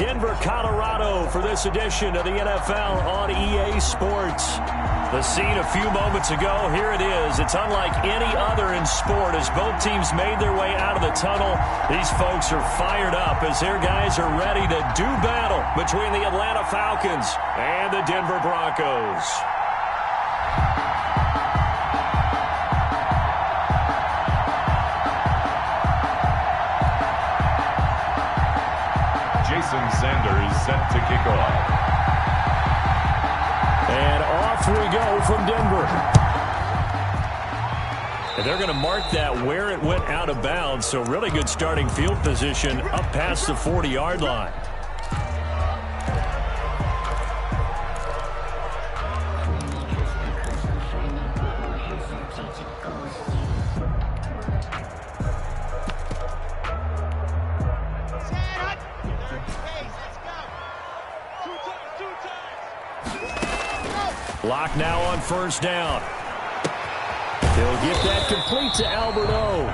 Denver, Colorado for this edition of the NFL on EA Sports. The scene a few moments ago, here it is. It's unlike any other in sport as both teams made their way out of the tunnel. These folks are fired up as their guys are ready to do battle between the Atlanta Falcons and the Denver Broncos. Sanders set to kick off. And off we go from Denver. And they're going to mark that where it went out of bounds, so really good starting field position up past the 40-yard line. Lock now on first down. He'll get that complete to Alberto.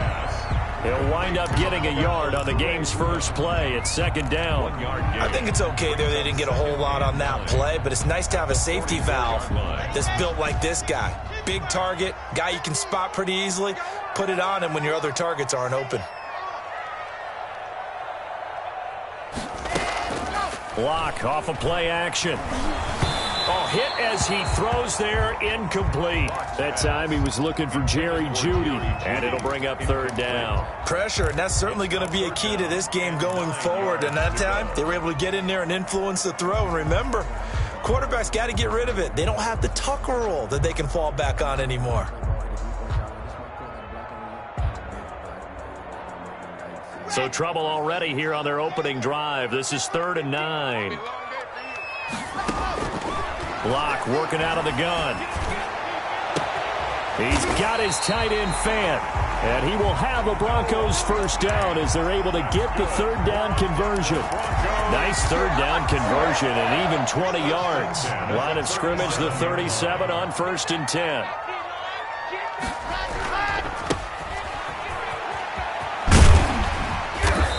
He'll wind up getting a yard on the game's first play. It's second down. I think it's okay there. They didn't get a whole lot on that play, but it's nice to have a safety valve that's built like this guy. Big target, guy you can spot pretty easily. Put it on him when your other targets aren't open. Lock off a play action. Oh, hit as he throws there, incomplete. That time he was looking for Jerry Jeudy, and it'll bring up third down. Pressure, and that's certainly going to be a key to this game going forward. And that time, they were able to get in there and influence the throw. And remember, quarterbacks got to get rid of it. They don't have the Tucker rule that they can fall back on anymore. So trouble already here on their opening drive. This is 3rd and 9. Lock working out of the gun. He's got his tight end fan. And he will have a Broncos first down as they're able to get the third down conversion. Nice third down conversion and even 20 yards. Line of scrimmage, the 37 on 1st and 10.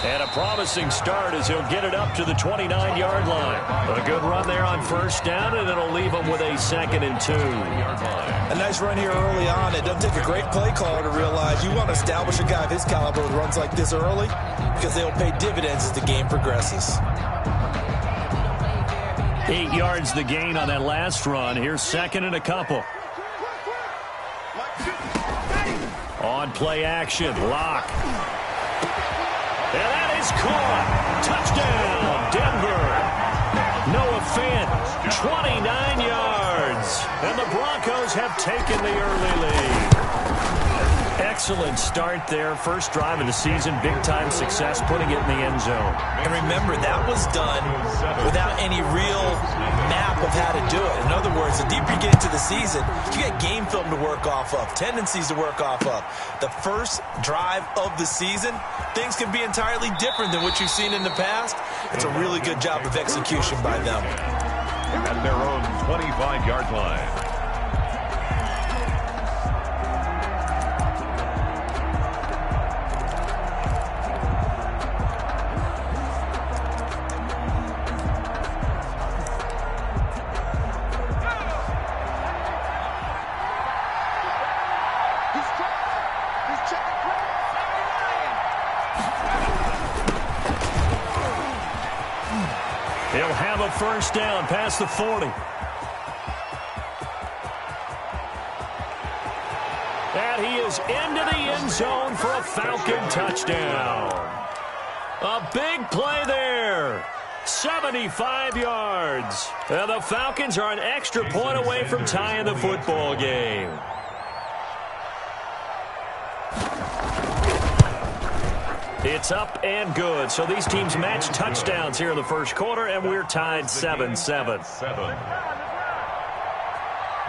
And a promising start as he'll get it up to the 29-yard line. A good run there on first down, and it'll leave him with a 2nd and 2. A nice run here early on. It doesn't take a great play caller to realize you want to establish a guy of his caliber with runs like this early because they'll pay dividends as the game progresses. 8 yards the gain on that last run. Here's 2nd and a couple. On play action, Lock. And that is caught. Touchdown, Denver. Noah Fant, 29 yards. And the Broncos have taken the early lead. Excellent start there. First drive of the season. Big-time success putting it in the end zone. And remember, that was done without any real map of how to do it. In other words, the deeper you get into the season, you get game film to work off of, tendencies to work off of. The first drive of the season, things can be entirely different than what you've seen in the past. It's a really good job of execution by them. At their own 25-yard line. He'll have a first down past the 40. And he is into the end zone for a Falcon touchdown. A big play there. 75 yards. And the Falcons are an extra point away from tying the football game. It's up and good. So these teams match touchdowns here in the first quarter, and we're tied 7-7.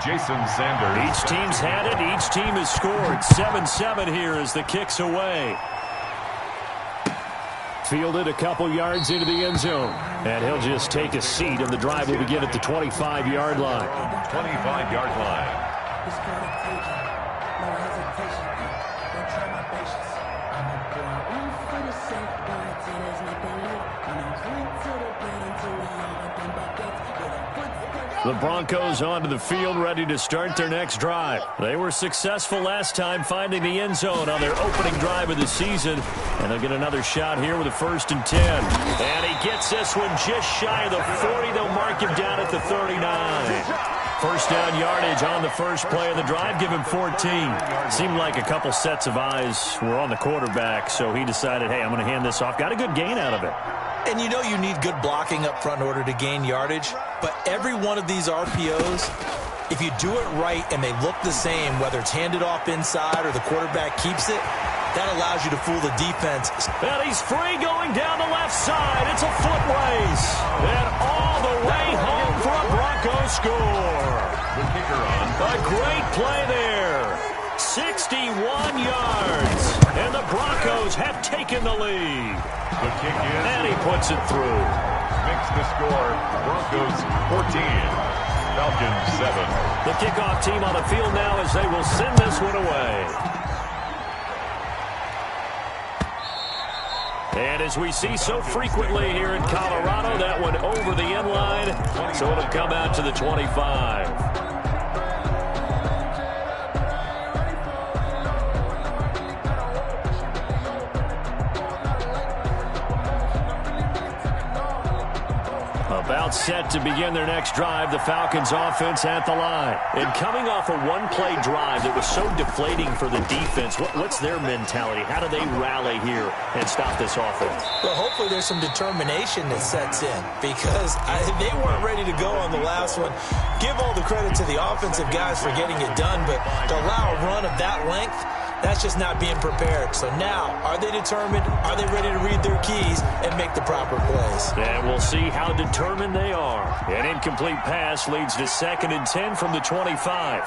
Jason Sanders. Each team's had it. Each team has scored. 7-7 here as the kick's away. Fielded a couple yards into the end zone. And he'll just take a seat, and the drive will begin at the 25-yard line. 25-yard line. The Broncos onto the field, ready to start their next drive. They were successful last time finding the end zone on their opening drive of the season, and they'll get another shot here with a 1st and 10. And he gets this one just shy of the 40. They'll mark him down at the 39. First down yardage on the first play of the drive. Give him 14. Seemed like a couple sets of eyes were on the quarterback, so he decided, hey, I'm going to hand this off. Got a good gain out of it. And you know you need good blocking up front in order to gain yardage, but every one of these RPOs, if you do it right and they look the same, whether it's handed off inside or the quarterback keeps it, that allows you to fool the defense. And he's free going down the left side. It's a foot race. And all the way home for a Broncos score. The kicker on. A great play there. 61 yards. And the Broncos have taken the lead. The kick is. And he puts it through. Makes the score. Broncos 14. Falcons 7. The kickoff team on the field now as they will send this one away. And as we see so frequently here in Colorado, that one over the end line, so it'll come out to the 25. About set to begin their next drive, the Falcons offense at the line. And coming off a one-play drive that was so deflating for the defense, what's their mentality? How do they rally here and stop this offense? Well, hopefully there's some determination that sets in because they weren't ready to go on the last one. Give all the credit to the offensive guys for getting it done, but to allow a run of that length, that's just not being prepared. So now, are they determined? Are they ready to read their keys and make the proper plays? And we'll see how determined they are. An incomplete pass leads to 2nd and 10 from the 25.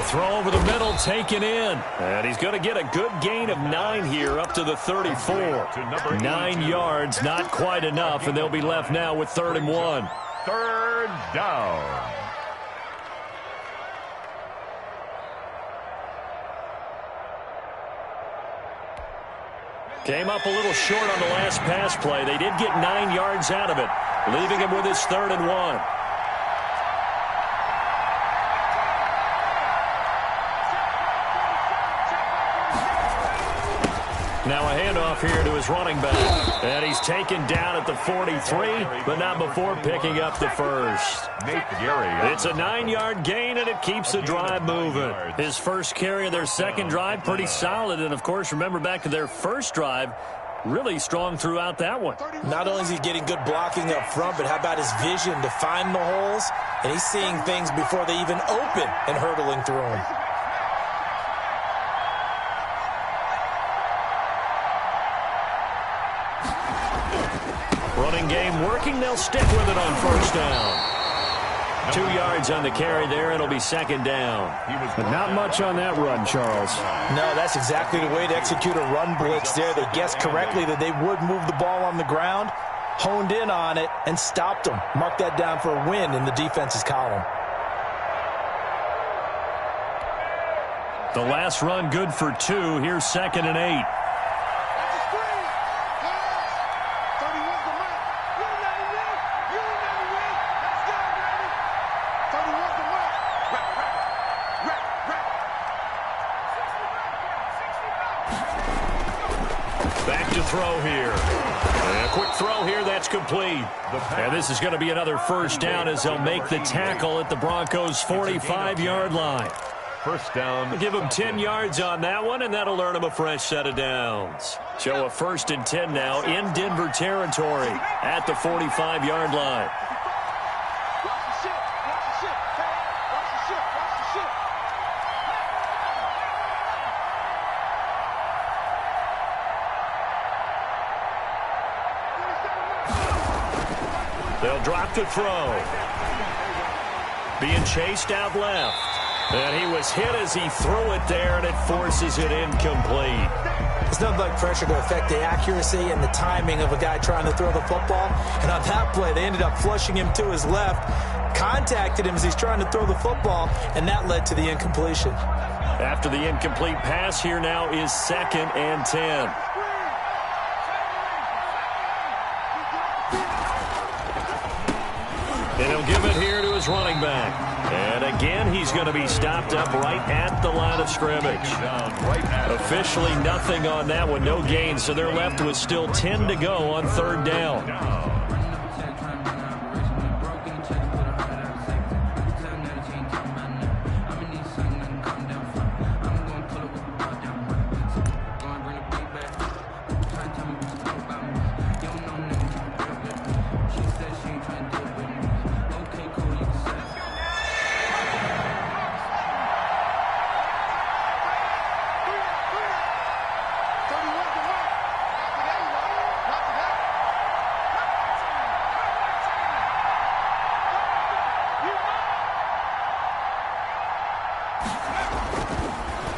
Throw over the middle, taken in. And he's going to get a good gain of 9 here up to the 34. 9 yards, not quite enough, and they'll be left now with 3rd and 1. 3rd down. Came up a little short on the last pass play. They did get 9 yards out of it, leaving him with his 3rd and 1. Now a handoff here to his running back. And he's taken down at the 43, but not before picking up the first. Nate Gary. It's a 9-yard gain, and it keeps the drive moving. His first carry of their second drive, pretty solid. And, of course, remember back to their first drive, really strong throughout that one. Not only is he getting good blocking up front, but how about his vision to find the holes? And he's seeing things before they even open and hurdling through them. Running game working. They'll stick with it on 1st down. 2 yards on the carry there. It'll be 2nd down. But not much on that run, Charles. No, that's exactly the way to execute a run blitz there. They guessed correctly that they would move the ball on the ground, honed in on it, and stopped them. Mark that down for a win in the defense's column. The last run good for 2. Here's 2nd and 8. Back to throw here. And a quick throw here, that's complete. And this is going to be another 1st down as they'll make the tackle at the Broncos' 45-yard line. 1st down. Give them 10 yards on that one, and that'll earn them a fresh set of downs. So a 1st and 10 now in Denver territory at the 45-yard line. They'll drop to throw. Being chased out left. And he was hit as he threw it there, and it forces it incomplete. There's nothing like pressure to affect the accuracy and the timing of a guy trying to throw the football. And on that play, they ended up flushing him to his left, contacted him as he's trying to throw the football, and that led to the incompletion. After the incomplete pass, here now is 2nd and 10. And he'll give it here to his running back. And again, he's going to be stopped up right at the line of scrimmage. Officially nothing on that one, no gain. So they're left with still 10 to go on 3rd down.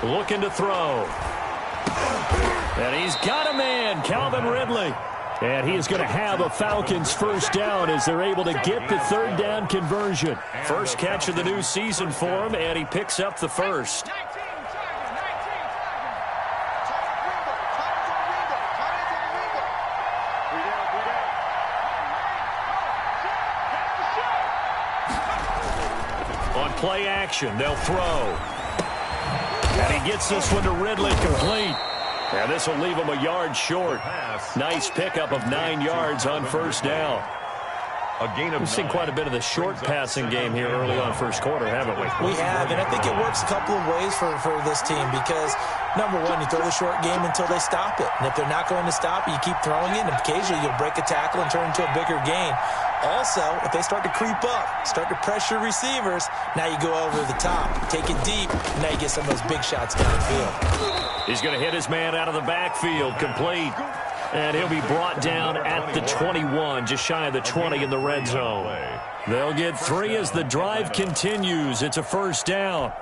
Looking to throw. And he's got a man, Calvin Ridley. And he is going to have a Falcons 1st down as they're able to get the 3rd down conversion. First catch of the new season for him, and he picks up the first. On play action, they'll throw. And he gets this one to Ridley, complete. And this will leave him a yard short. Nice pickup of 9 yards on 1st down. We've seen quite a bit of the short passing game here early on 1st quarter, haven't we? We have, and I think it works a couple of ways for this team because, number one, you throw the short game until they stop it. And if they're not going to stop it, you keep throwing it, and occasionally you'll break a tackle and turn into a bigger gain. Also, if they start to creep up, start to pressure receivers, now you go over the top, take it deep, and now you get some of those big shots downfield. He's going to hit his man out of the backfield, complete. And he'll be brought down at the 21, just shy of the 20 in the red zone. They'll get 3 as the drive continues. It's a 1st down.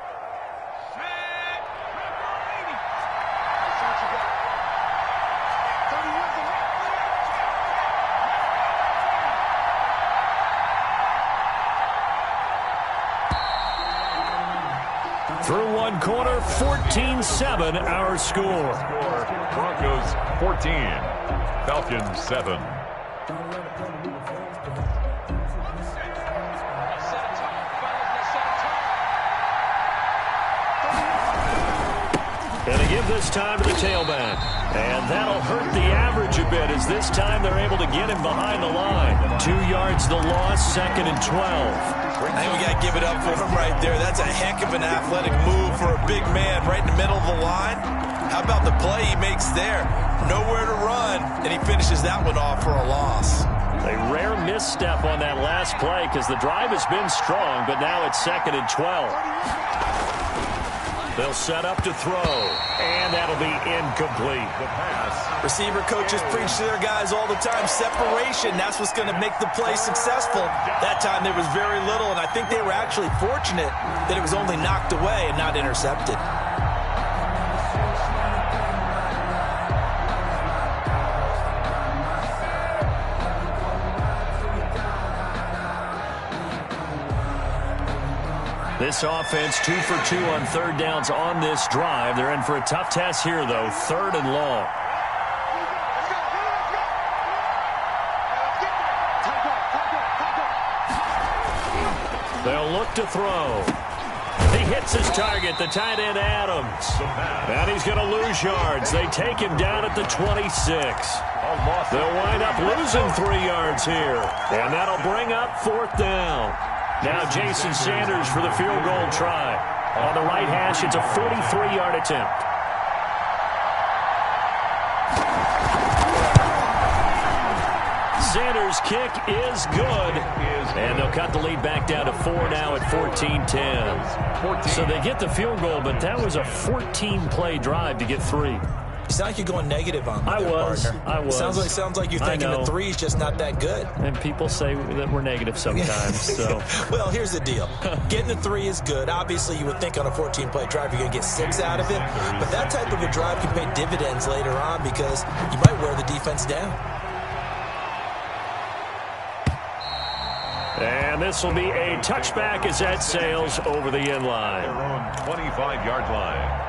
Through one quarter, 14-7 our score. Broncos 14, Falcons 7. And to give this time to the tailback. And that'll hurt the average a bit as this time they're able to get him behind the line. 2 yards the loss, 2nd and 12. I think we got to give it up for him right there. That's a heck of an athletic move for a big man right in the middle of the line. How about the play he makes there? Nowhere to run, and he finishes that one off for a loss. A rare misstep on that last play because the drive has been strong, but now it's 2nd and 12. They'll set up to throw, and that'll be incomplete. The pass. Receiver coaches preach to their guys all the time. Separation, that's what's going to make the play successful. That time there was very little, and I think they were actually fortunate that it was only knocked away and not intercepted. This offense 2 for 2 on 3rd downs on this drive. They're in for a tough test here, though. 3rd and long. They'll look to throw. He hits his target, the tight end Adams. And he's going to lose yards. They take him down at the 26. They'll wind up losing 3 yards here. And that'll bring up 4th down. Now Jason Sanders for the field goal try. On the right hash, it's a 43-yard attempt. Sanders' kick is good. And they'll cut the lead back down to 4 now at 14-10. So they get the field goal, but that was a 14-play drive to get 3. You sound like you're going negative on me, partner. I was. Sounds like you're thinking the 3 is just not that good. And people say that we're negative sometimes. So, well, here's the deal. Getting the 3 is good. Obviously, you would think on a 14-play drive you're going to get 6 out of it. But that type of a drive can pay dividends later on because you might wear the defense down. And this will be a touchback as that sails over the end line. Their own 25-yard line.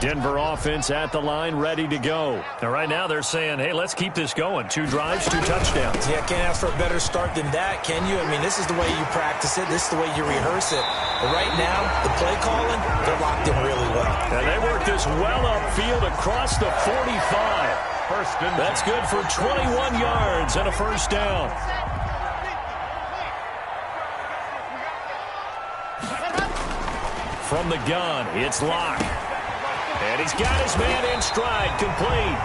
Denver offense at the line, ready to go. Now, right now, they're saying, hey, let's keep this going. 2 drives, 2 touchdowns. Yeah, can't ask for a better start than that, can you? I mean, this is the way you practice it. This is the way you rehearse it. But right now, the play calling, they're locked in really well. And they work this well upfield across the 45. That's good for 21 yards and a first down. From the gun, it's Locke. And he's got his man in stride, complete.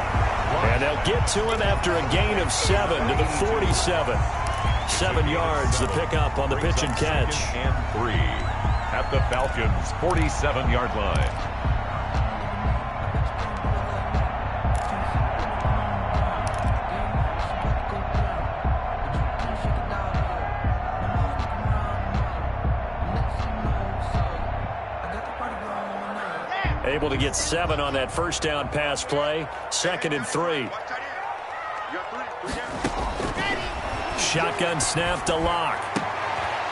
And they'll get to him after a gain of 7 to the 47. 7 yards, the pickup on the pitch and catch. And 3 at the Falcons' 47-yard line. Able to get 7 on that first down pass play. 2nd and 3. Shotgun snap to Locke.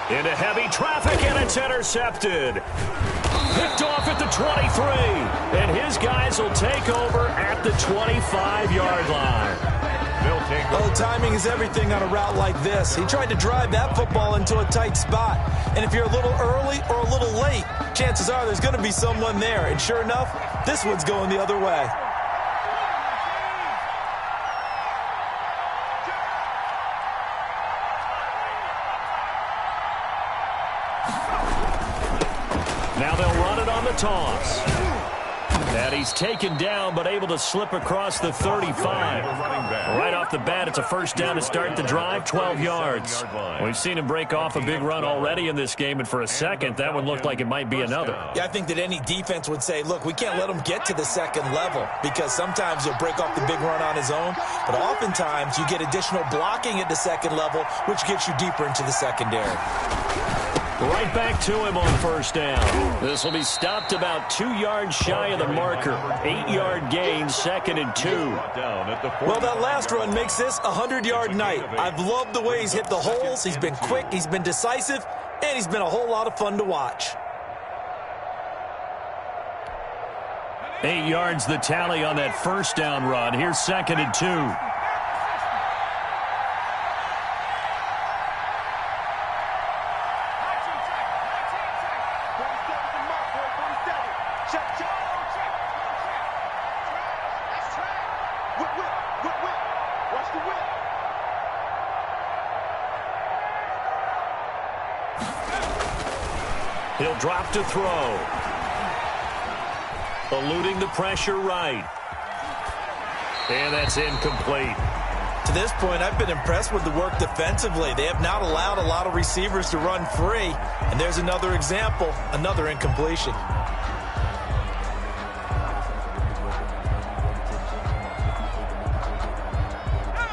Into heavy traffic, and it's intercepted. Picked off at the 23. And his guys will take over at the 25-yard line. Oh, timing is everything on a route like this. He tried to drive that football into a tight spot. And if you're a little early or a little late, chances are there's going to be someone there. And sure enough, this one's going the other way. Now they'll run it on the toss. And he's taken down, but able to slip across the 35. Right off the bat, it's a first down to start the drive, 12 yards. We've seen him break off a big run already in this game, and for a second, that one looked like it might be another. Yeah, I think that any defense would say, look, we can't let him get to the second level, because sometimes he'll break off the big run on his own, but oftentimes you get additional blocking at the second level, which gets you deeper into the secondary. Right back to him on first down. This will be stopped about 2 yards shy of the marker. 8-yard gain, 2nd and 2. Well, that last run makes this a 100-yard night. I've loved the way he's hit the holes. He's been quick, he's been decisive, and he's been a whole lot of fun to watch. 8 yards the tally on that first down run. Here's 2nd and 2. He'll drop to throw. Eluding the pressure right. And that's incomplete. To this point, I've been impressed with the work defensively. They have not allowed a lot of receivers to run free. And there's another example, another incompletion.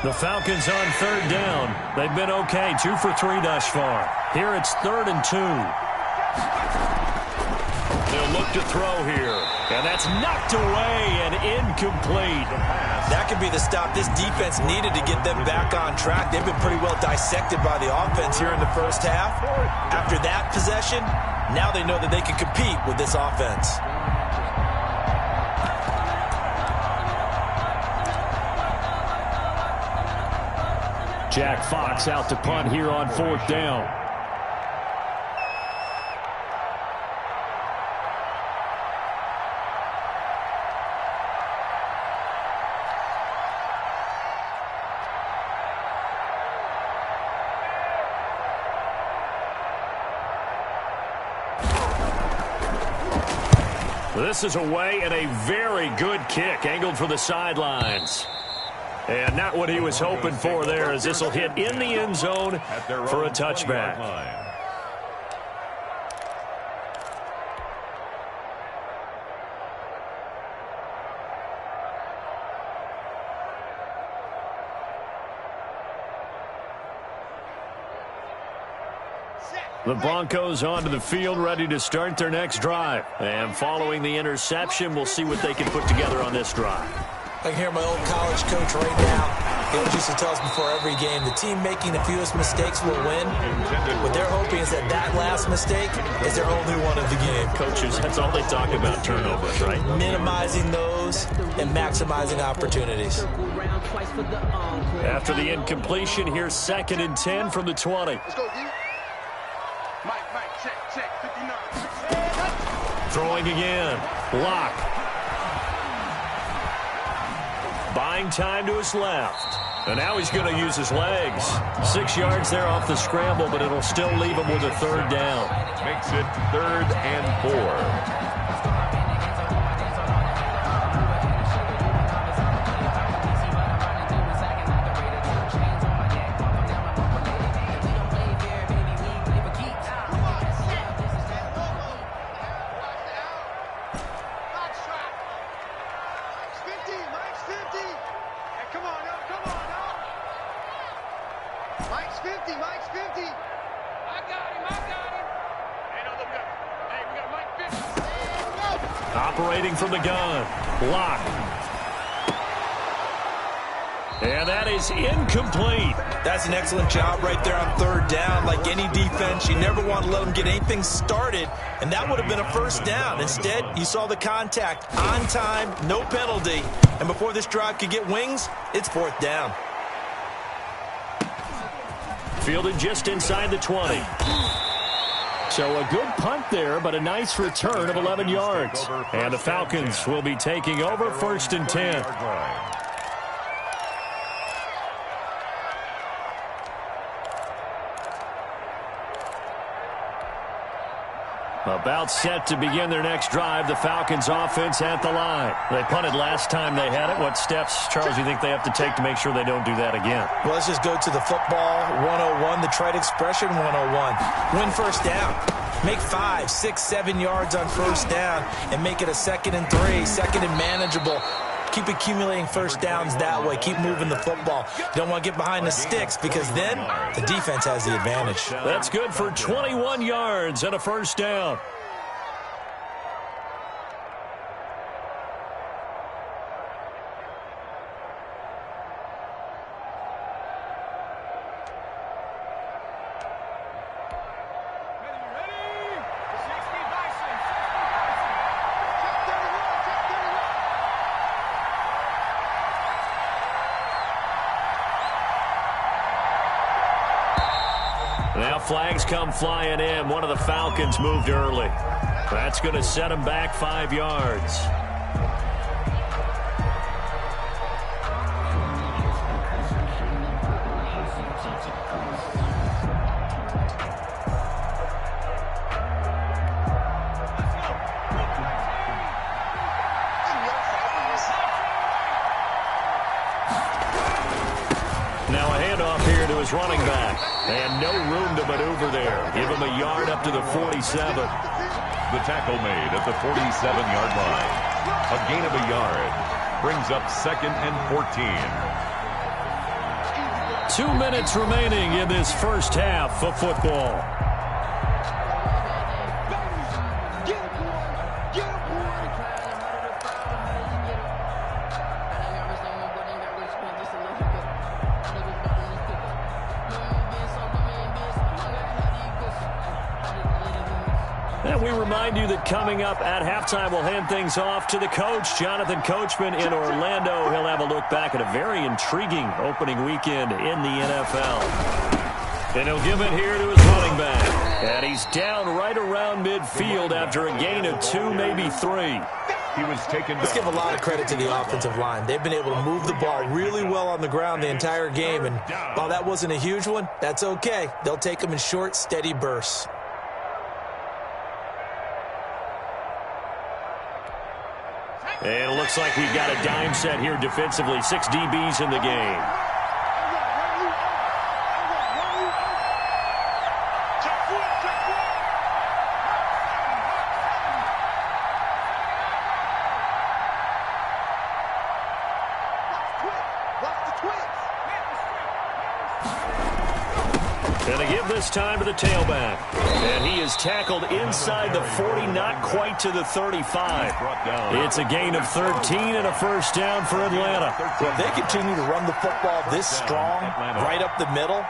The Falcons on 3rd down. They've been okay, 2 for 3 thus far. Here it's 3rd and 2. They'll look to throw here. And that's knocked away and incomplete. That could be the stop this defense needed to get them back on track. They've been pretty well dissected by the offense here in the first half. After that possession, now they know that they can compete with this offense. Jack Fox out to punt here on 4th down. This is away and a very good kick angled for the sidelines. And not what he was hoping for there, as this will hit in the end zone for a touchback. The Broncos onto the field, ready to start their next drive. And following the interception, we'll see what they can put together on this drive. I can hear my old college coach right now. He always used to tell us before every game, the team making the fewest mistakes will win. What they're hoping is that that last mistake is their only one of the game. Coaches, that's all they talk about, turnovers, right? Minimizing those and maximizing opportunities. After the incompletion, here's 2nd and 10 from the 20. Let's go, D. Mike, check, 59. Throwing again. Lock. Buying time to his left. And now he's going to use his legs. 6 yards there off the scramble, but it'll still leave him with a 3rd down. Makes it 3rd and 4. Operating from the gun. Lock. And that is incomplete. That's an excellent job right there on 3rd down. Like any defense, you never want to let them get anything started, and that would have been a 1st down. Instead, you saw the contact on time, no penalty, and before this drive could get wings, it's 4th down. Fielded just inside the 20. So a good punt there, but a nice return of 11 yards. And the Falcons will be taking over 1st and 10. About set to begin their next drive. The Falcons offense at the line. They punted last time they had it. What steps, Charles, do you think they have to take to make sure they don't do that again? Well, let's just go to the football 101, the trite expression 101. Win 1st down. Make 5, 6, 7 yards on 1st down and make it a 2nd and 3, 2nd and manageable. Keep accumulating 1st downs that way. Keep moving the football. You don't want to get behind the sticks because then the defense has the advantage. That's good for 21 yards and a 1st down. Now flags come flying in. One of the Falcons moved early. That's going to set him back 5 yards. Now a handoff here to his running back. And no room to maneuver there. Give him a yard up to the 47. The tackle made at the 47-yard line. A gain of a yard. Brings up 2nd and 14. 2 minutes remaining in this first half of football. And we remind you that coming up at halftime, we'll hand things off to the coach, Jonathan Coachman in Orlando. He'll have a look back at a very intriguing opening weekend in the NFL. And he'll give it here to his running back. And he's down right around midfield after a gain of 2, maybe 3. He was taken. Let's give a lot of credit to the offensive line. They've been able to move the ball really well on the ground the entire game. And while that wasn't a huge one, that's okay. They'll take them in short, steady bursts. And it looks like we've got a dime set here defensively. 6 DBs in the game. And they give this time to the tailback. And he is tackled inside the 40, not quite to the 35. It's a gain of 13 and a first down for Atlanta. Well, if they continue to run the football this strong, right up the middle,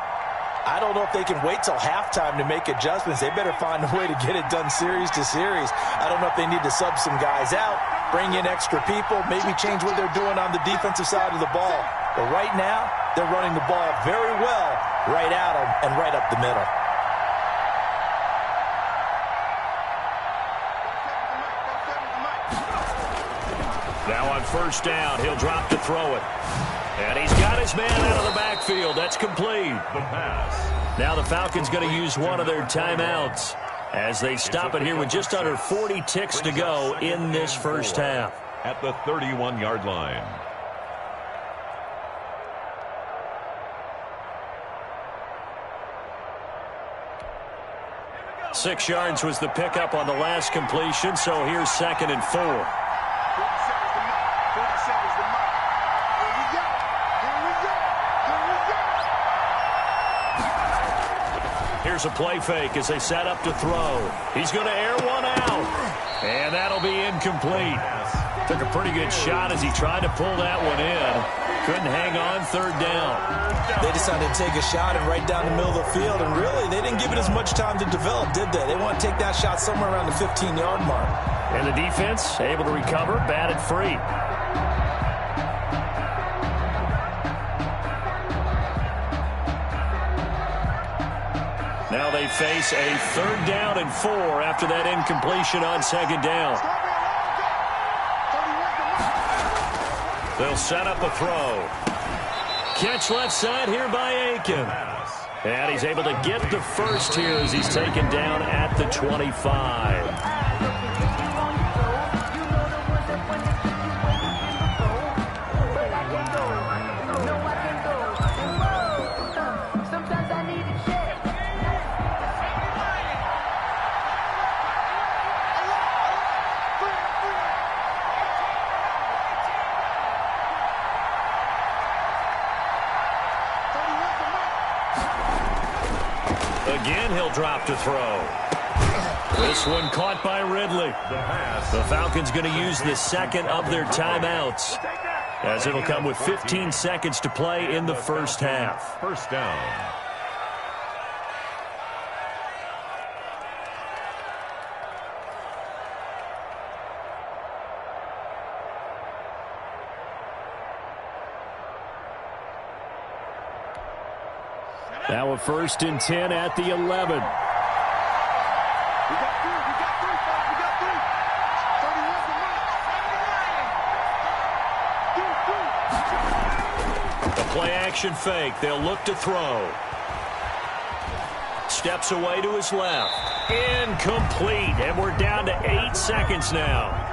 I don't know if they can wait till halftime to make adjustments. They better find a way to get it done series to series. I don't know if they need to sub some guys out, bring in extra people, maybe change what they're doing on the defensive side of the ball. But right now, they're running the ball very well right at them and right up the middle. Now on first down, he'll drop to throw it. And he's got his man out of the backfield. That's complete. The pass. Now the Falcons going to use one of their timeouts as they stop it here with just under 40 ticks to go in this first half. At the 31-yard line. Six yards was the pickup on the last completion, so here's 2nd and 4. Here's a play fake as they set up to throw. He's going to air one out, and that'll be incomplete. Took a pretty good shot as he tried to pull that one in. Couldn't hang on, 3rd down. They decided to take a shot and right down the middle of the field, and really, they didn't give it as much time to develop, did they? They want to take that shot somewhere around the 15-yard mark. And the defense able to recover, batted free. Now they face a 3rd down and 4 after that incompletion on 2nd down. They'll set up a throw. Catch left side here by Aiken. And he's able to get the first here as he's taken down at the 25. Again, he'll drop to throw. This one caught by Ridley. The Falcons going to use the 2nd of their timeouts, as it'll come with 15 seconds to play in the first half. First down. Now a 1st and 10 at the 11. The play action fake. They'll look to throw. Steps away to his left. Incomplete. And we're down to 8 seconds now.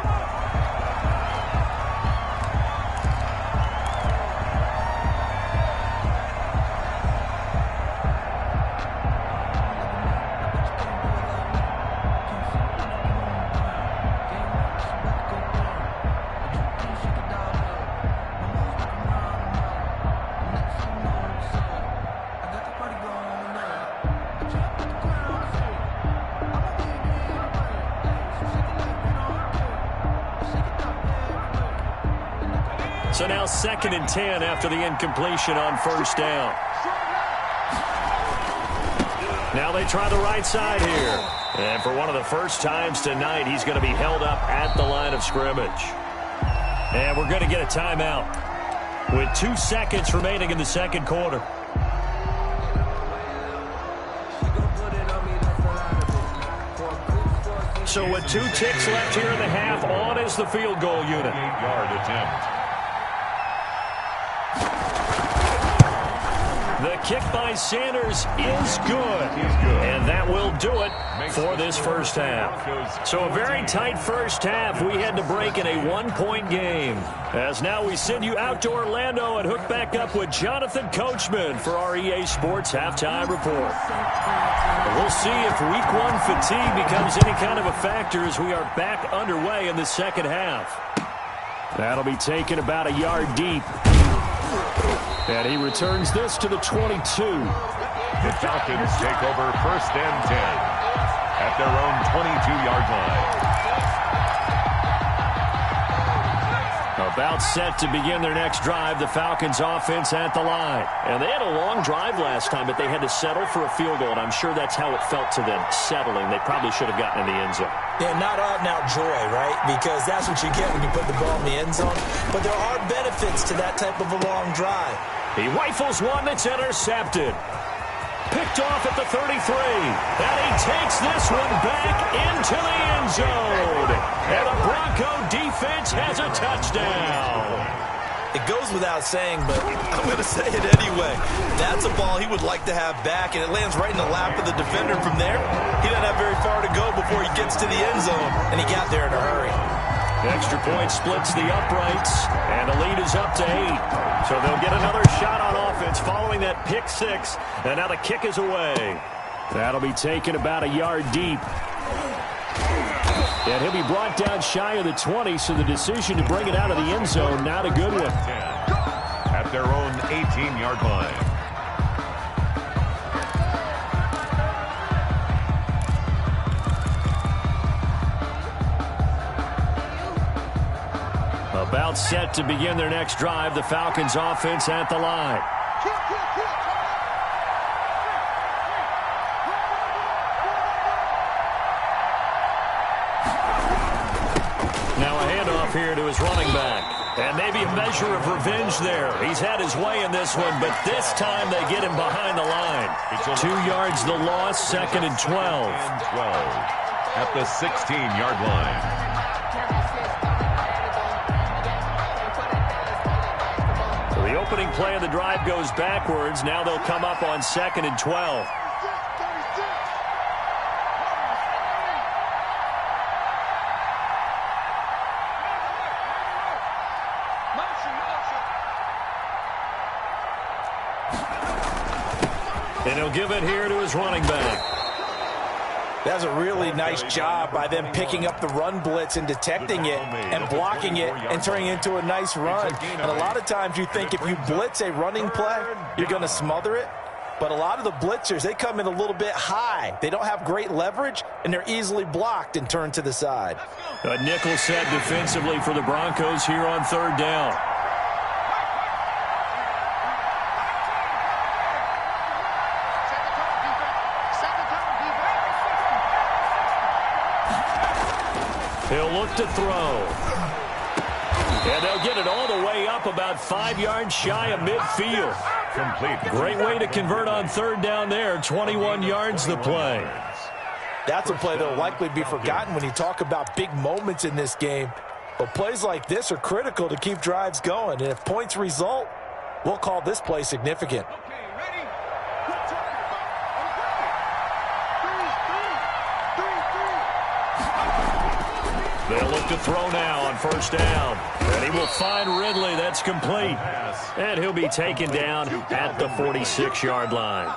So now 2nd and 10 after the incompletion on 1st down. Now they try the right side here. And for one of the first times tonight, he's going to be held up at the line of scrimmage. And we're going to get a timeout with 2 seconds remaining in the 2nd quarter. So with 2 ticks left here in the half, on is the field goal unit. 8-yard attempt. The kick by Sanders is good. And that will do it for this first half. So a very tight first half. We had to break in a 1-point game. As now we send you out to Orlando and hook back up with Jonathan Coachman for our EA Sports Halftime Report. We'll see if Week 1 fatigue becomes any kind of a factor as we are back underway in the second half. That'll be taken about a yard deep. And he returns this to the 22. The Falcons take over 1st and 10 at their own 22-yard line. About set to begin their next drive, the Falcons offense at the line. And they had a long drive last time, but they had to settle for a field goal, and I'm sure that's how it felt to them, settling. They probably should have gotten in the end zone. Yeah, not out-and-out joy, right? Because that's what you get when you put the ball in the end zone. But there are benefits to that type of a long drive. He rifles one that's intercepted. Picked off at the 33. And he takes this one back into the end zone. And the Bronco defense has a touchdown. It goes without saying, but I'm going to say it anyway. That's a ball he would like to have back, and it lands right in the lap of the defender. From there, he doesn't have very far to go before he gets to the end zone, and he got there in a hurry. The extra point splits the uprights, and the lead is up to 8. So they'll get another shot on offense following that pick 6, and now the kick is away. That'll be taken about a yard deep. And he'll be brought down shy of the 20, so the decision to bring it out of the end zone, not a good one. At their own 18-yard line. About set to begin their next drive, the Falcons offense at the line. Now a handoff here to his running back. And maybe a measure of revenge there. He's had his way in this one, but this time they get him behind the line. 2 yards the loss, 2nd and 12. At the 16-yard line. The opening play of the drive goes backwards. Now they'll come up on 2nd and 12. And he'll give it here to his running back. That's a really nice job by them picking up the run blitz and detecting it and blocking it and turning it into a nice run. And a lot of times you think if you blitz a running play, you're going to smother it. But a lot of the blitzers, they come in a little bit high. They don't have great leverage, and they're easily blocked and turned to the side. A nickel set defensively for the Broncos here on 3rd down. He'll look to throw. And they'll get it all the way up about 5 yards shy of midfield. Complete. Great way to convert on 3rd down there. 21 yards the play. That's a play that will likely be forgotten when you talk about big moments in this game. But plays like this are critical to keep drives going. And if points result, we'll call this play significant. They'll look to throw now on 1st down. And he will find Ridley. That's complete. And he'll be taken down at the 46-yard line.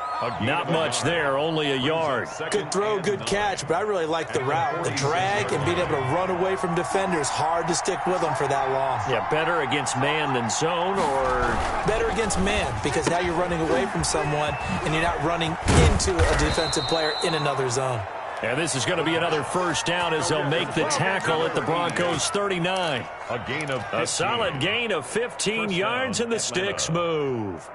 Not much there, only a yard. Good throw, good catch, but I really like the route. The drag and being able to run away from defenders, hard to stick with them for that long. Yeah, better against man than zone, or? Better against man, because now you're running away from someone and you're not running into a defensive player in another zone. And this is going to be another 1st down as they'll make the tackle at the Broncos 39. A gain of 15. A solid gain of 15 yards, and the sticks move.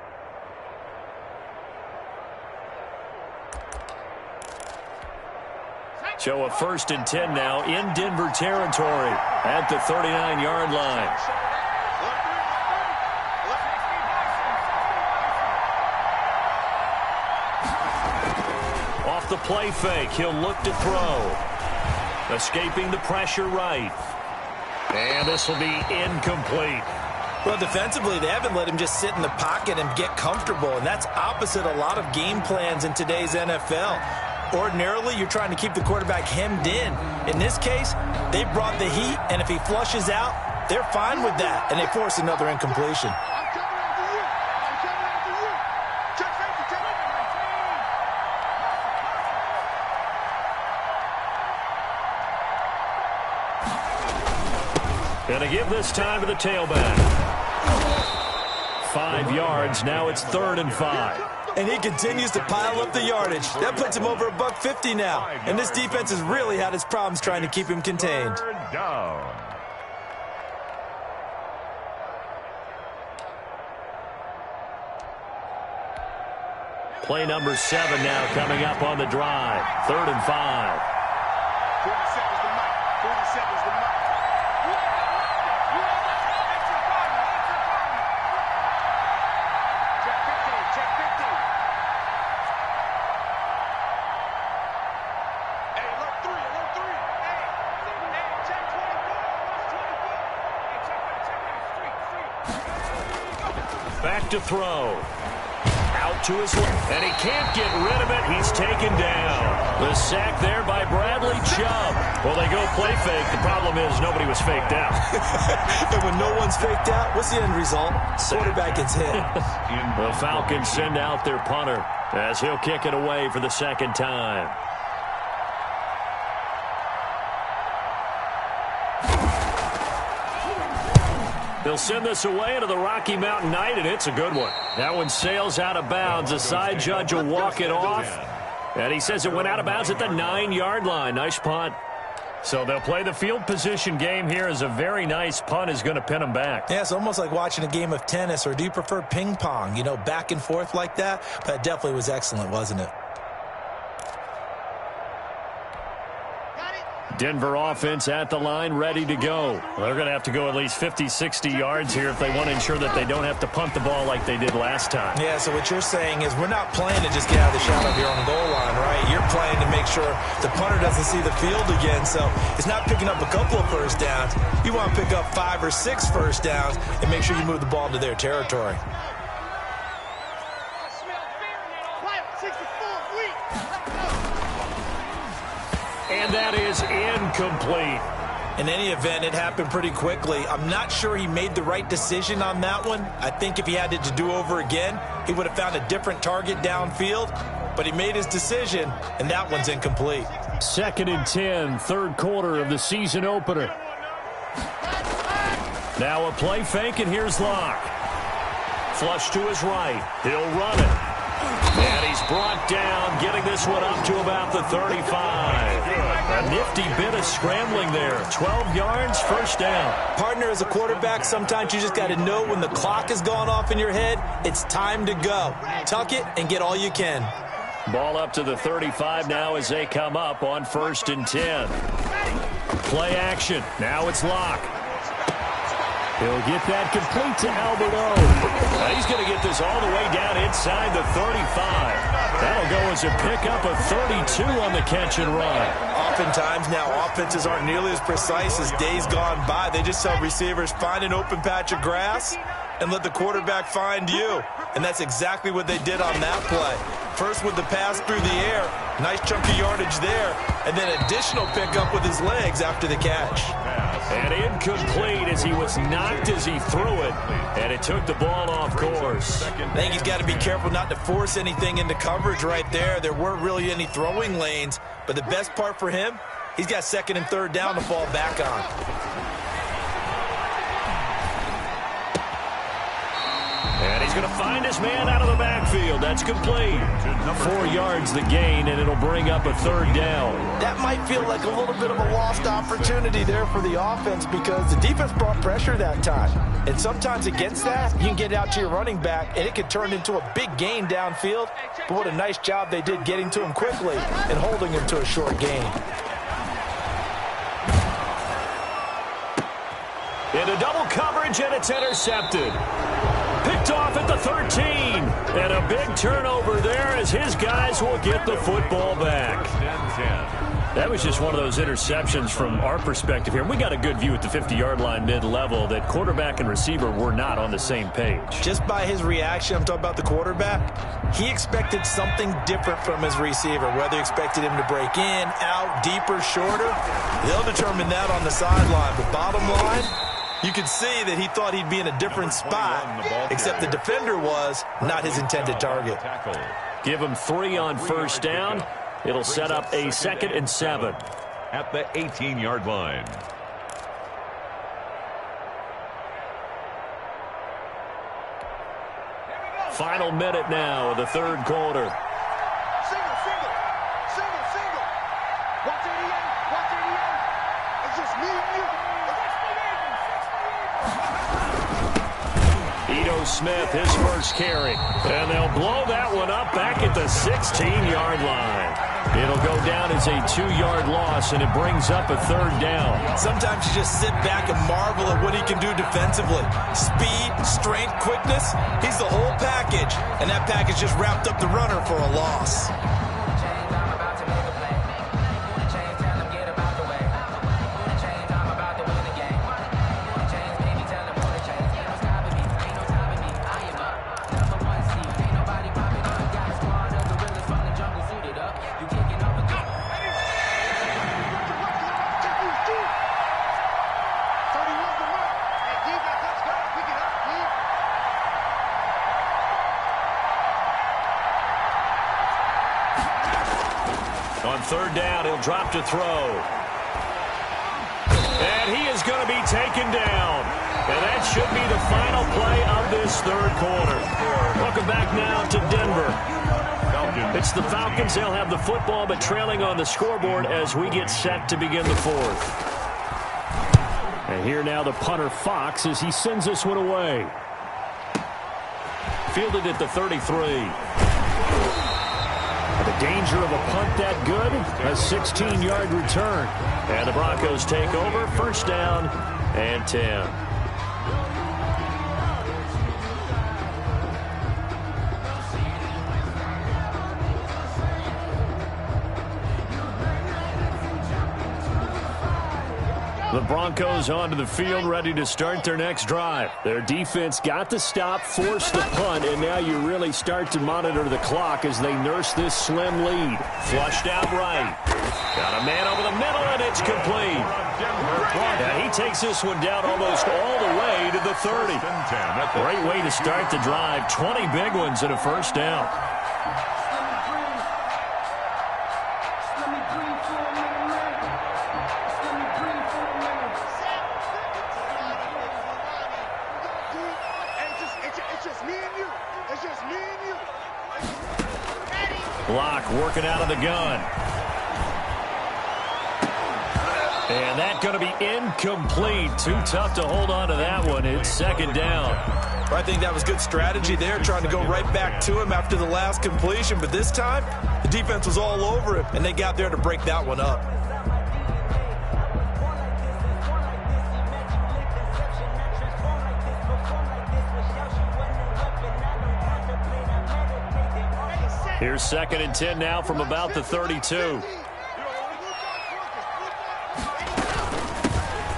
So a 1st and 10 now in Denver territory at the 39-yard line. Off the play fake, he'll look to throw. Escaping the pressure right. And this will be incomplete. Well, defensively, they haven't let him just sit in the pocket and get comfortable, and that's opposite a lot of game plans in today's NFL. Ordinarily, you're trying to keep the quarterback hemmed in. In this case, they brought the heat, and if he flushes out, they're fine with that, and they force another incompletion. Gonna give this time to the tailback. 5 yards, now it's 3rd and 5. And he continues to pile up the yardage. That puts him over $150 now. And this defense has really had its problems trying to keep him contained. Third down. Play number 7 now coming up on the drive. 3rd and 5. 40 seconds to Mike. 40 seconds to Mike. Check 15. Check 15. Hey, alert 3. Alert 3. Hey, check 24. Watch 24. Hey, check that. Back to throw. Out to his left, and he can't get rid of it. He's taken down. The sack there by Bradley Chubb. Well, they go play fake. The problem is nobody was faked out. And when no one's faked out, what's the end result? Quarterback gets hit. The Falcons send out their punter as he'll kick it away for the 2nd time. They'll send this away into the Rocky Mountain Night, and it's a good one. That one sails out of bounds. The side judge will walk it off. And he says it went out of bounds at the 9-yard line. Nice punt. So they'll play the field position game here as a very nice punt is going to pin them back. Yeah, it's almost like watching a game of tennis, or do you prefer ping pong? You know, back and forth like that? But it definitely was excellent, wasn't it? Denver offense at the line, ready to go. They're going to have to go at least 50, 60 yards here if they want to ensure that they don't have to punt the ball like they did last time. Yeah, so what you're saying is we're not playing to just get out of the shadow here on the goal line, right? You're playing to make sure the punter doesn't see the field again. So it's not picking up a couple of first downs. You want to pick up 5 or 6 first downs and make sure you move the ball into their territory. And that is incomplete. In any event, it happened pretty quickly. I'm not sure he made the right decision on that one. I think if he had it to do over again, he would have found a different target downfield. But he made his decision, and that one's incomplete. 2nd and 10, 3rd quarter of the season opener. Now a play fake, and here's Locke. Flush to his right. He'll run it. And he's brought down, getting this one up to about the 35. A nifty bit of scrambling there. 12 yards, first down. Partner, as a quarterback, sometimes you just got to know when the clock has gone off in your head, it's time to go. Tuck it and get all you can. Ball up to the 35 now as they come up on 1st and 10. Play action. Now it's Locke. He'll get that complete to Alberto. Now he's going to get this all the way down inside the 35. That'll go as a pickup of 32 on the catch and run. Oftentimes now offenses aren't nearly as precise as days gone by. They just tell receivers, find an open patch of grass and let the quarterback find you. And that's exactly what they did on that play. First with the pass through the air, nice chunk of yardage there, and then additional pickup with his legs after the catch. And incomplete as he was knocked as he threw it, and it took the ball off course. I think he's got to be careful not to force anything into coverage right there. There weren't really any throwing lanes, but the best part for him, he's got 2nd and 3rd down to fall back on. And he's going to find his man out of the backfield. That's complete. 4 yards the gain, and it'll bring up a 3rd down. That might feel like a little bit of a lost opportunity there for the offense because the defense brought pressure that time. And sometimes against that, you can get out to your running back, and it can turn into a big gain downfield. But what a nice job they did getting to him quickly and holding him to a short gain. Into double coverage, and it's intercepted. Picked off at the 13. And a big turnover there as his guys will get the football back. That was just one of those interceptions from our perspective here. We got a good view at the 50-yard line mid-level that quarterback and receiver were not on the same page. Just by his reaction, I'm talking about the quarterback, he expected something different from his receiver, whether he expected him to break in, out, deeper, shorter. They'll determine that on the sideline. But bottom line, you could see that he thought he'd be in a different spot, except the defender was not his intended target. Give him 3 on first down. It'll set up a 2nd and 7. At the 18-yard line. Final minute now of the third quarter. Single, single, single, single. Watch 88, watch 88. It's just me and you. Ito Smith, his first carry. And they'll blow that one up back at the 16-yard line. It'll go down as a 2-yard loss, and it brings up a third down. Sometimes you just sit back and marvel at what he can do defensively. Speed, strength, quickness. He's the whole package, and that package just wrapped up the runner for a loss. On third down, he'll drop to throw. And he is going to be taken down. And that should be the final play of this third quarter. Welcome back now to Denver. It's the Falcons. They'll have the football, but trailing on the scoreboard as we get set to begin the fourth. And here now the punter, Fox, as he sends this one away. Fielded at the 33. The danger of a punt that good, a 16-yard return. And the Broncos take over, first down and 10. The Broncos onto the field, ready to start their next drive. Their defense got the stop, forced the punt, and now you really start to monitor the clock as they nurse this slim lead. Flushed out right. Got a man over the middle, and it's complete. And he takes this one down almost all the way to the 30. Great way to start the drive. 20 big ones and a first down. Block working out of the gun. And that's going to be incomplete. Too tough to hold on to that one. It's second down. I think that was good strategy there, trying to go right back to him after the last completion. But this time, the defense was all over him, and they got there to break that one up. Here's second and 10 now from about the 32.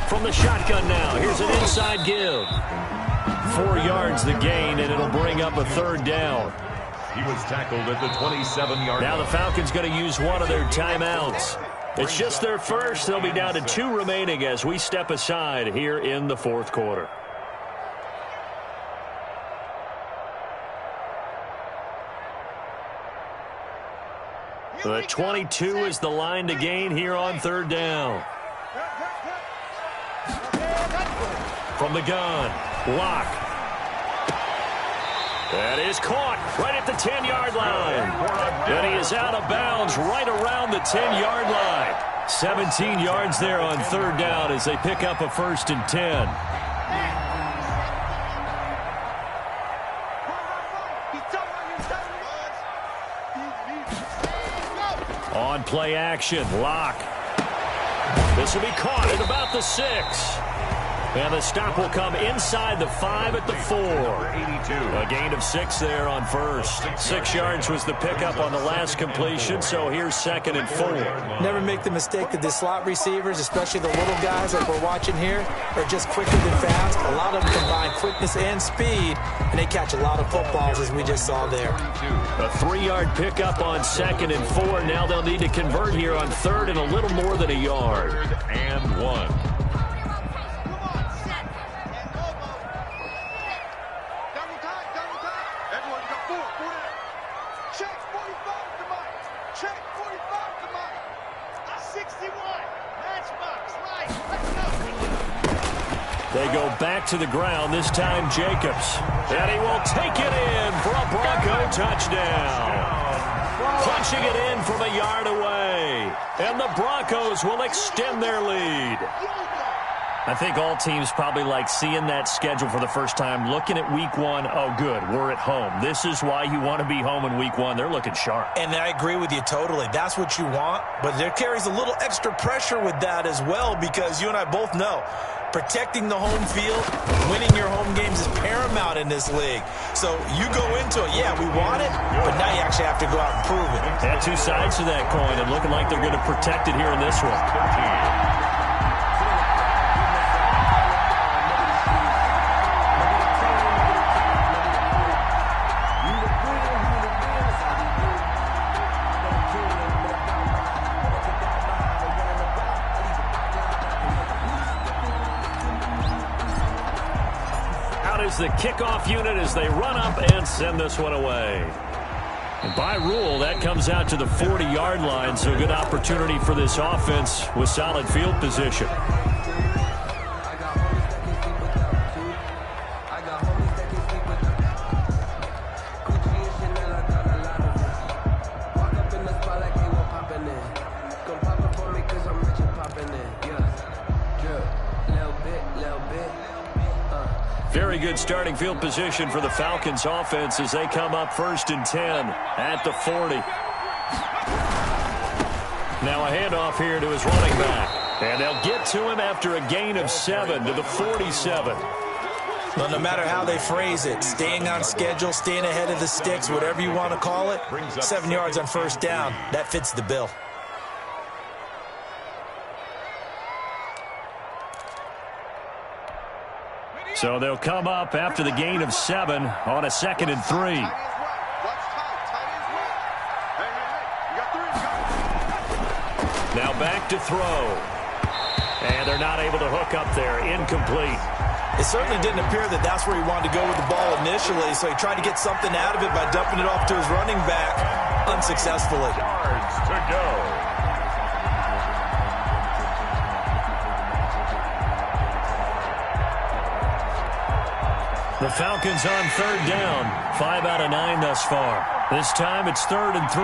From the shotgun now, here's an inside give. 4 yards the gain, and it'll bring up a third down. He was tackled at the 27-yard line. Now the Falcons going to use one of their timeouts. It's just their first. They'll be down to 2 remaining as we step aside here in the fourth quarter. The 22 is the line to gain here on third down. From the gun, Locke. That is caught right at the 10-yard line. And he is out of bounds right around the 10-yard line. 17 yards there on third down as they pick up a first and 10. On play action, Locke. This will be caught at about the 6. And the stop will come inside the 5 at the 4. A gain of 6 there on first. 6 yards was the pickup on the last completion, so here's second and 4. Never make the mistake that the slot receivers, especially the little guys like we're watching here, are just quicker than fast. A lot of them combine quickness and speed, and they catch a lot of footballs, as we just saw there. A 3-yard pickup on second and 4. Now they'll need to convert here on third and a little more than a yard. And 1. They go back to the ground, this time Jacobs. And he will take it in for a Bronco touchdown. Punching it in from a yard away. And the Broncos will extend their lead. I think all teams probably like seeing that schedule for the first time, looking at week one. Oh, good, we're at home. This is why you want to be home in week one. They're looking sharp. And I agree with you totally. That's what you want. But there carries a little extra pressure with that as well, because you and I both know protecting the home field, winning your home games is paramount in this league. So you go into it, yeah, we want it, but now you actually have to go out and prove it. Yeah, two sides to that coin, and looking like they're going to protect it here in this one. The kickoff unit as they run up and send this one away. And by rule, that comes out to the 40-yard line, so a good opportunity for this offense with solid field position. Very good starting field position for the Falcons offense as they come up 1st and 10 at the 40. Now a handoff here to his running back. And they'll get to him after a gain of 7 to the 47. Well, no matter how they phrase it, staying on schedule, staying ahead of the sticks, whatever you want to call it, 7 yards on 1st down, that fits the bill. So they'll come up after the gain of 7 on a 2nd and 3. Now back to throw. And they're not able to hook up there. Incomplete. It certainly didn't appear that that's where he wanted to go with the ball initially, so he tried to get something out of it by dumping it off to his running back unsuccessfully. Yards to go. The Falcons on 3rd down. 5 out of 9 thus far. This time it's 3rd and 3.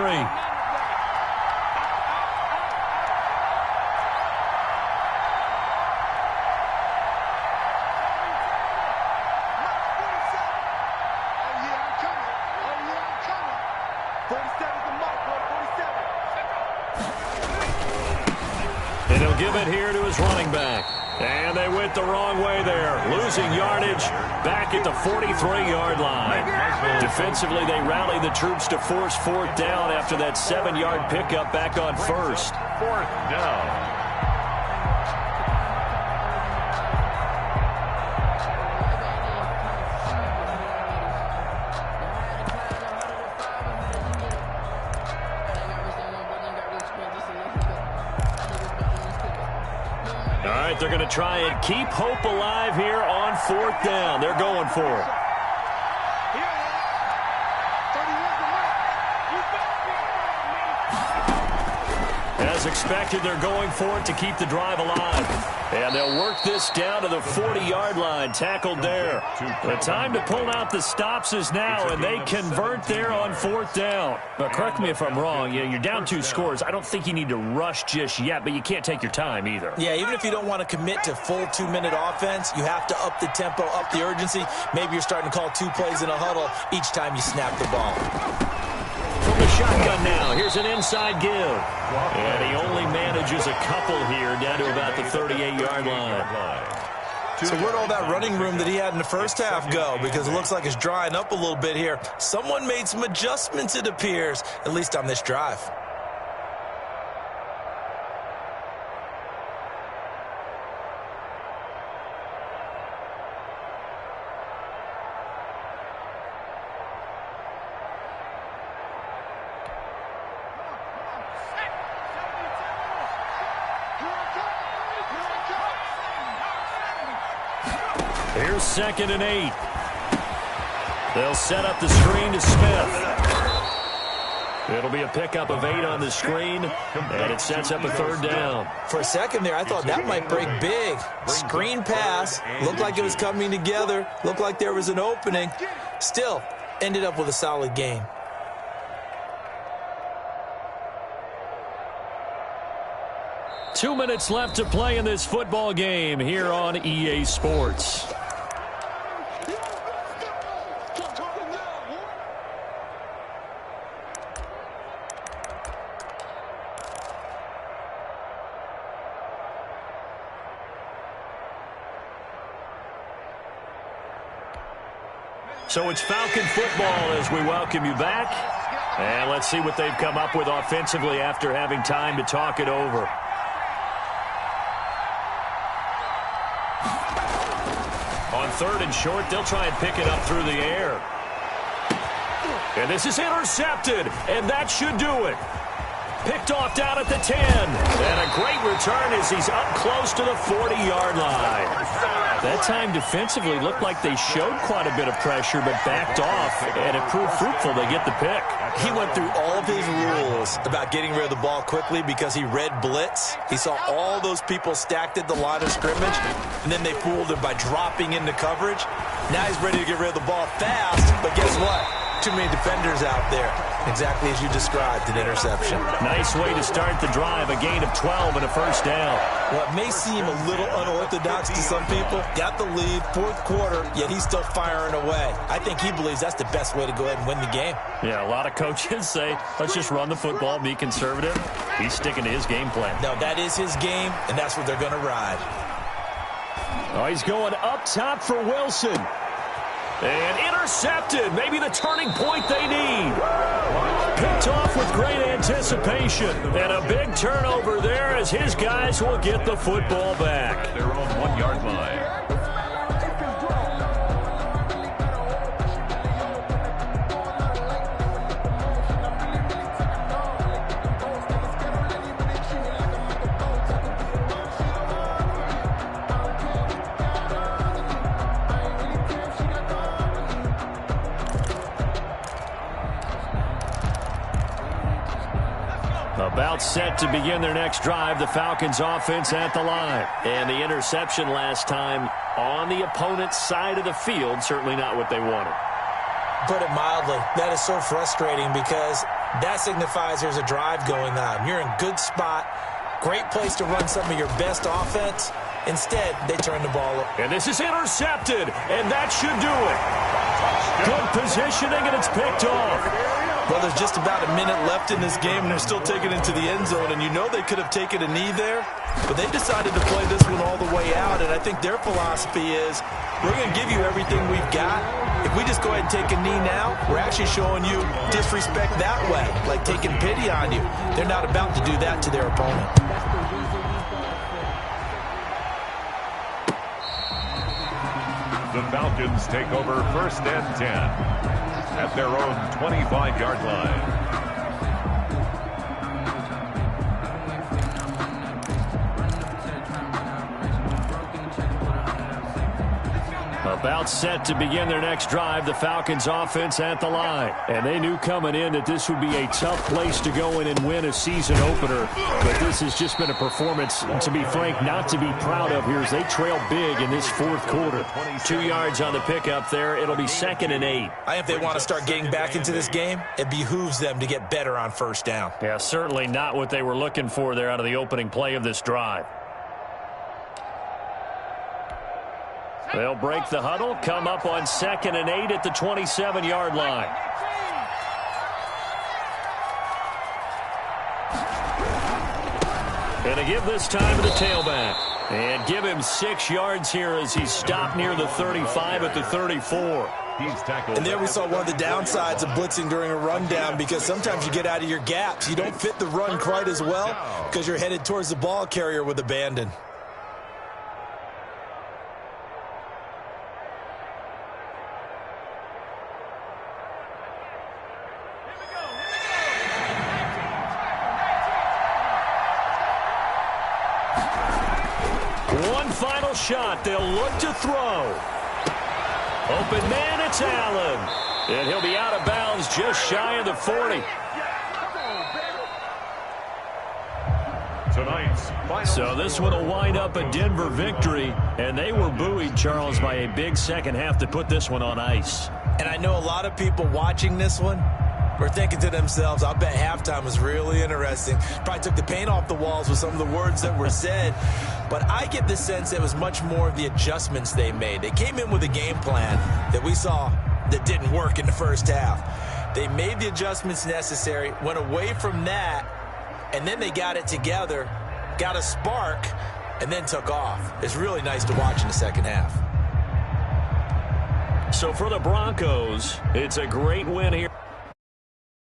And he'll give it here to his running back. And they went the wrong way there. Losing yardage back at the 43-yard line. Defensively, they rally the troops to force 4th down after that 7-yard pickup back on 1st. 4th down. They're going to try and keep hope alive here on 4th down. They're going for it. As expected, they're going for it to keep the drive alive. And they'll work this down to the 40-yard line. Tackled there. The time to pull out the stops is now, and they convert there on 4th down. But correct me if I'm wrong. You're down 2 scores. I don't think you need to rush just yet, but you can't take your time either. Yeah, even if you don't want to commit to full 2-minute offense, you have to up the tempo, up the urgency. Maybe you're starting to call 2 plays in a huddle each time you snap the ball. From the shotgun now, here's an inside give. And he only manages a couple here down to about the 38-yard line. So where'd all that running room that he had in the first half go? Because it looks like it's drying up a little bit here. Someone made some adjustments, it appears, at least on this drive. Here's 2nd and 8. They'll set up the screen to Smith. It'll be a pickup of 8 on the screen, and it sets up a 3rd down. For a second there, I thought that might break big. Screen pass. Looked like it was coming together. Looked like there was an opening. Still, ended up with a solid game. Two minutes left to play in this football game here on EA Sports. So it's Falcon football as we welcome you back. And let's see what they've come up with offensively after having time to talk it over. On 3rd and short, they'll try and pick it up through the air. And this is intercepted, and that should do it. Picked off down at the 10. And a great return as he's up close to the 40-yard line. That time defensively looked like they showed quite a bit of pressure but backed off, and it proved fruitful. They get the pick. He went through all of his rules about getting rid of the ball quickly because he read blitz. He saw all those people stacked at the line of scrimmage, and then they fooled him by dropping into coverage. Now he's ready to get rid of the ball fast, but guess what? Too many defenders out there. Exactly as you described, an interception. Nice way to start the drive, a gain of 12 and a 1st down. Well, it may seem a little unorthodox to some people. Got the lead, 4th quarter, yet he's still firing away. I think he believes that's the best way to go ahead and win the game. Yeah, a lot of coaches say, let's just run the football, be conservative. He's sticking to his game plan. No, that is his game, and that's what they're going to ride. Oh, he's going up top for Wilson. And intercepted. Maybe the turning point they need. Picked off with great anticipation. And a big turnover there as his guys will get the football back. Their own 1-yard line. About set to begin their next drive, the Falcons offense at the line. And the interception last time on the opponent's side of the field, certainly not what they wanted. Put it mildly, that is so frustrating because that signifies there's a drive going on. You're in good spot, great place to run some of your best offense. Instead, they turn the ball over. And this is intercepted, and that should do it. Good positioning, and it's picked off. Well, there's just about a minute left in this game, and they're still taking it to the end zone. And you know they could have taken a knee there, but they decided to play this one all the way out. And I think their philosophy is, we're going to give you everything we've got. If we just go ahead and take a knee now, we're actually showing you disrespect that way, like taking pity on you. They're not about to do that to their opponent. The Falcons take over 1st and 10. At their own 25-yard line. About set to begin their next drive, the Falcons offense at the line. And they knew coming in that this would be a tough place to go in and win a season opener. But this has just been a performance, to be frank, not to be proud of here as they trail big in this 4th quarter. 2 yards on the pickup there. It'll be 2nd and 8. I think if they want to start getting back into this game, it behooves them to get better on 1st down. Yeah, certainly not what they were looking for there out of the opening play of this drive. They'll break the huddle, come up on 2nd and 8 at the 27-yard line. And a give this time to the tailback. And give him 6 yards here as he's stopped near the 35 at the 34. And there we saw one of the downsides of blitzing during a rundown because sometimes you get out of your gaps. You don't fit the run quite as well because you're headed towards the ball carrier with abandon. One final shot. They'll look to throw. Open man, it's Allen. And he'll be out of bounds just shy of the 40. So this one will wind up a Denver victory, and they were buoyed, Charles, by a big second half to put this one on ice. And I know a lot of people watching this one were thinking to themselves, I'll bet halftime was really interesting. Probably took the paint off the walls with some of the words that were said. But I get the sense it was much more of the adjustments they made. They came in with a game plan that we saw that didn't work in the first half. They made the adjustments necessary, went away from that, and then they got it together, got a spark, and then took off. It's really nice to watch in the second half. So for the Broncos, it's a great win here.